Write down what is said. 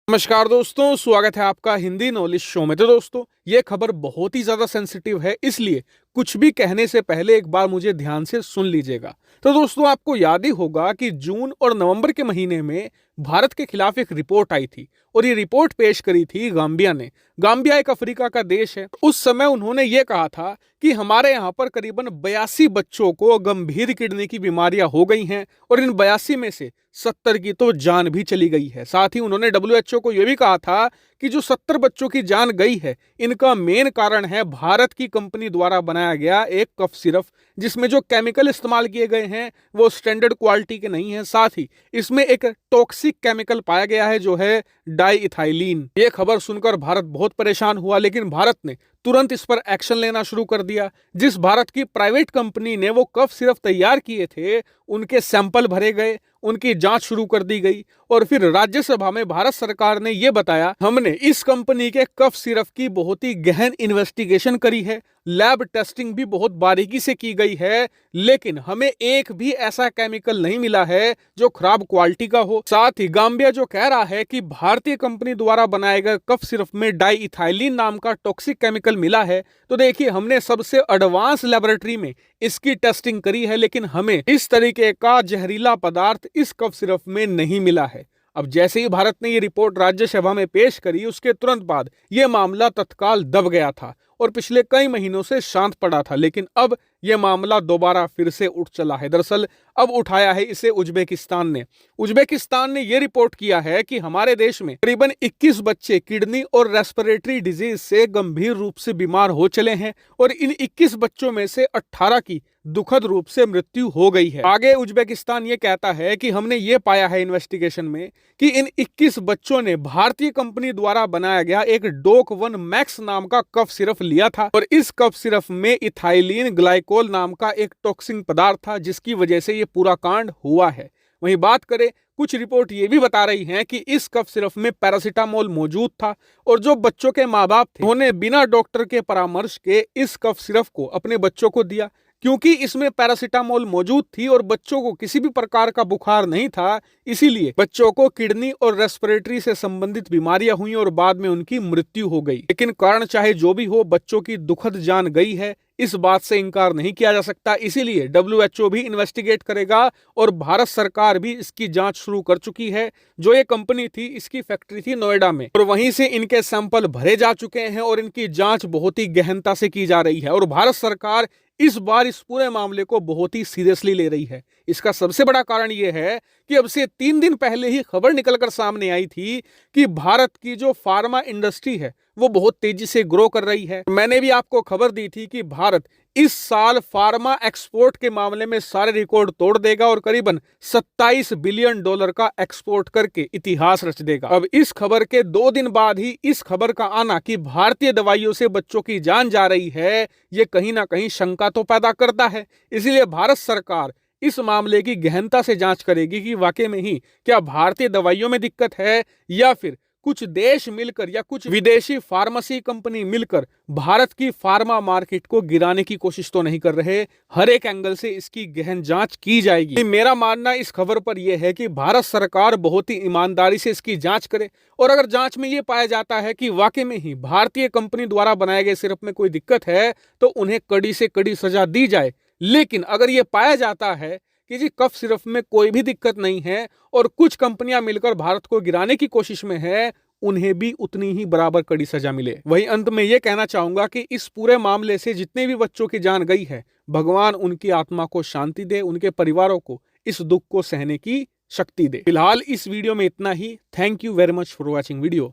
नमस्कार दोस्तों, स्वागत है आपका हिंदी नॉलेज शो में। तो दोस्तों, ये खबर बहुत ही ज्यादा सेंसिटिव है, इसलिए कुछ भी कहने से पहले एक बार मुझे ध्यान से सुन लीजिएगा। तो दोस्तों, आपको याद ही होगा कि जून और नवंबर के महीने में भारत के खिलाफ एक रिपोर्ट आई थी और ये रिपोर्ट पेश करी थी गाम्बिया ने। गाम्बिया एक अफ्रीका का देश है। उस समय उन्होंने ये कहा था कि हमारे यहाँ पर करीबन 82 बच्चों को गंभीर किडनी की बीमारियां हो गई हैं और इन 82 में से 70 की तो जान भी चली गई है। साथ ही उन्होंने WHO को यह भी कहा था कि जो 70 बच्चों की जान गई है, इनका मेन कारण है भारत की कंपनी द्वारा बनाया गया एक कफ सिरप, जिसमें जो केमिकल इस्तेमाल किए गए हैं वो स्टैंडर्ड क्वालिटी के नहीं है। साथ ही इसमें एक टॉक्सिक केमिकल पाया गया है जो है डाइइथाइलिन। ये खबर सुनकर भारत बहुत परेशान हुआ, लेकिन भारत ने तुरंत इस पर एक्शन लेना शुरू कर दिया। जिस भारत की प्राइवेट कंपनी ने वो कफ सिरप तैयार किए थे, उनके सैंपल भरे गए, उनकी जांच शुरू कर दी गई और फिर राज्यसभा में भारत सरकार ने यह बताया, हमने इस कंपनी के कफ सिरप की बहुत ही गहन इन्वेस्टिगेशन करी है, लैब टेस्टिंग भी बहुत बारीकी से की गई है, लेकिन हमें एक भी ऐसा केमिकल नहीं मिला है जो खराब क्वालिटी का हो। साथ ही गाम्बिया जो कह रहा है कि भारतीय कंपनी द्वारा बनाए गए कफ सिरप में डाइइथाइलिन नाम का टॉक्सिक केमिकल मिला है, तो देखिए, हमने सबसे एडवांस लेबोरेटरी में इसकी टेस्टिंग करी है, लेकिन हमें इस तरीके का जहरीला पदार्थ इस कफ सिरप में नहीं मिला है। अब जैसे ही भारत ने ये रिपोर्ट राज्यसभा में पेश करी, उसके तुरंत बाद यह मामला तत्काल दब गया था और पिछले कई महीनों से शांत पड़ा था, लेकिन अब यह मामला दोबारा फिर से उठ चला है। दरअसल अब उठाया है इसे उज्बेकिस्तान ने। उज्बेकिस्तान ने यह रिपोर्ट किया है कि हमारे देश में करीबन 21 बच्चे किडनी और रेस्पिरेटरी डिजीज से गंभीर रूप से बीमार हो चले हैं और इन 21 बच्चों में से 18 की दुखद रूप से मृत्यु हो गई है। आगे उज्बेकिस्तान ये कहता है कि हमने ये पाया है इन्वेस्टिगेशन में कि इन 21 बच्चों ने भारतीय कंपनी द्वारा बनाया गया एक डोक 1 मैक्स नाम का कफ सिरप लिया था और इस कफ सिरप में इथाइलिन ग्लाइकोल नाम का एक टॉक्सिक पदार्थ था, जिसकी वजह से ये पूरा कांड हुआ है। वहीं बात करें, कुछ रिपोर्ट ये भी बता रही हैं कि इस कफ सिरप में पैरासीटामोल मौजूद था और जो बच्चों के माँ बाप थे, उन्होंने बिना डॉक्टर के परामर्श के इस कफ सिरप को अपने बच्चों को दिया। क्योंकि इसमें पैरासीटामोल मौजूद थी और बच्चों को किसी भी प्रकार का बुखार नहीं था, इसीलिए बच्चों को किडनी और रेस्पिरेटरी से संबंधित बीमारियां हुई और बाद में उनकी मृत्यु हो गई। लेकिन कारण चाहे जो भी हो, बच्चों की दुखद जान गई है, इस बात से इनकार नहीं किया जा सकता। इसीलिए WHO भी इन्वेस्टिगेट करेगा और भारत सरकार भी इसकी जांच शुरू कर चुकी है। जो ये कंपनी थी, इसकी फैक्ट्री थी नोएडा में और वहीं से इनके सैंपल भरे जा चुके हैं और इनकी जांच बहुत ही गहनता से की जा रही है और भारत सरकार इस बार इस पूरे मामले को बहुत ही सीरियसली ले रही है। इसका सबसे बड़ा कारण यह है कि अब से 3 दिन पहले ही खबर निकलकर सामने आई थी कि भारत की जो फार्मा इंडस्ट्री है वो बहुत तेजी से ग्रो कर रही है। मैंने भी आपको खबर दी थी कि भारत इस साल फार्मा एक्सपोर्ट के मामले में सारे रिकॉर्ड तोड़ देगा और करीबन $27 बिलियन का एक्सपोर्ट करके इतिहास रच देगा। अब इस खबर के 2 दिन बाद ही इस खबर का आना कि भारतीय दवाइयों से बच्चों की जान जा रही है, ये कहीं ना कहीं शंका तो पैदा करता है। इसलिए भारत सरकार इस मामले की गहनता से जांच करेगी कि वाकई में ही क्या भारतीय दवाइयों में दिक्कत है या फिर कुछ देश मिलकर या कुछ विदेशी फार्मेसी कंपनी मिलकर भारत की फार्मा मार्केट को गिराने की कोशिश तो नहीं कर रहे। हर एक एंगल से इसकी गहन जांच की जाएगी। मेरा मानना इस खबर पर यह है कि भारत सरकार बहुत ही ईमानदारी से इसकी जांच करे और अगर जांच में यह पाया जाता है कि वाकई में ही भारतीय कंपनी द्वारा बनाए गए सिरप में कोई दिक्कत है, तो उन्हें कड़ी से कड़ी सजा दी जाए। लेकिन अगर यह पाया जाता है कि जी कफ सिरप में कोई भी दिक्कत नहीं है और कुछ कंपनियां मिलकर भारत को गिराने की कोशिश में है, उन्हें भी उतनी ही बराबर कड़ी सजा मिले। वहीं अंत में यह कहना चाहूंगा कि इस पूरे मामले से जितने भी बच्चों की जान गई है, भगवान उनकी आत्मा को शांति दे, उनके परिवारों को इस दुख को सहने की शक्ति दे। फिलहाल इस वीडियो में इतना ही। Thank you very much for watching video.